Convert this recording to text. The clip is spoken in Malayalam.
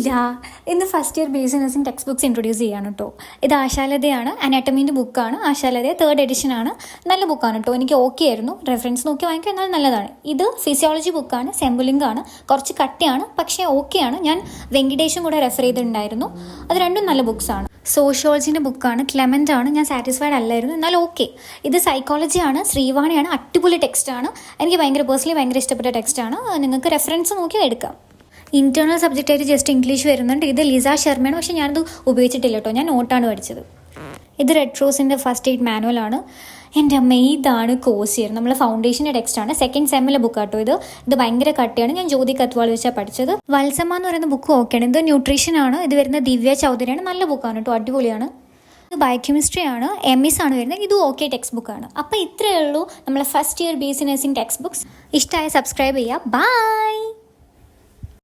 ഇതാ ഇന്ന് first year base nursing text books introduce ചെയ്യാണ് കേട്ടോ. ഇത് ആശാലതയാണ്, അനാട്ടമീൻ്റെ ബുക്കാണ്. ആശാലത 3rd എഡിഷൻ ആണ്. നല്ല ബുക്കാണ് കേട്ടോ, എനിക്ക് ഓക്കെ ആയിരുന്നു. റെഫറൻസ് നോക്കി വാങ്ങിക്കുക, എന്നാൽ നല്ലതാണ്. ഇത് ഫിസിയോളജി ബുക്കാണ്, സെമ്പുലിംഗാണ്, കുറച്ച് കട്ടിയാണ്, പക്ഷേ ഓക്കെയാണ്. ഞാൻ വെങ്കിടേഷും കൂടെ റെഫർ ചെയ്തിട്ടുണ്ടായിരുന്നു. അത് രണ്ടും നല്ല ബുക്സാണ്. സോഷ്യോളജിൻ്റെ ബുക്കാണ്, ക്ലെമൻ്റ് ആണ്. ഞാൻ സാറ്റിസ്ഫൈഡ് അല്ലായിരുന്നു, എന്നാൽ ഓക്കെ. ഇത് സൈക്കോളജിയാണ്, ശ്രീവാണിയാണ്. അടിപൊളി ടെക്സ്റ്റാണ്. എനിക്ക് പേഴ്സണലി ഭയങ്കര ഇഷ്ടപ്പെട്ട ടെക്സ്റ്റാണ്. നിങ്ങൾക്ക് റെഫറൻസ് നോക്കി എടുക്കാം. ഇൻറ്റേർണൽ സബ്ജക്റ്റായിട്ട് ജസ്റ്റ് ഇംഗ്ലീഷ് വരുന്നുണ്ട്. ഇത് ലിസ ശർമ്മയാണ്, പക്ഷേ ഞാനത് ഉപയോഗിച്ചിട്ടില്ല കേട്ടോ. ഞാൻ നോട്ടാണ് പഠിച്ചത്. ഇത് റെഡ് റോസിൻ്റെ ഫസ്റ്റ് എയ്ഡ് മാനുവലാണ്. എൻ്റെ അമ്മ, ഇതാണ് കോസിയർ, നമ്മളെ ഫൗണ്ടേഷൻ്റെ ടെക്സ്റ്റാണ്. 2nd സെമ്മിലെ ബുക്കാട്ടോ ഇത് ഭയങ്കര കട്ടിയാണ്. ഞാൻ ജ്യോതി കത്വാൾ വെച്ചാൽ പഠിച്ചത്. വത്സമ്മ എന്ന് പറയുന്ന ബുക്ക് ഓക്കെയാണ്. ഇത് ന്യൂട്രീഷനാണ്. ഇത് വരുന്ന ദിവ്യ ചൗധരിയാണ്. നല്ല ബുക്കാണ് കേട്ടോ, അടിപൊളിയാണ്. ഇത് ബയോകെമിസ്ട്രി ആണ്, MS ആണ് വരുന്നത്. ഇതും ഓക്കെ ടെക്സ്റ്റ് ബുക്കാണ്. അപ്പോൾ ഇത്രയേ ഉള്ളൂ നമ്മളെ first year base nursing text books. ഇഷ്ടമായ സബ്സ്ക്രൈബ് ചെയ്യുക. ബൈ.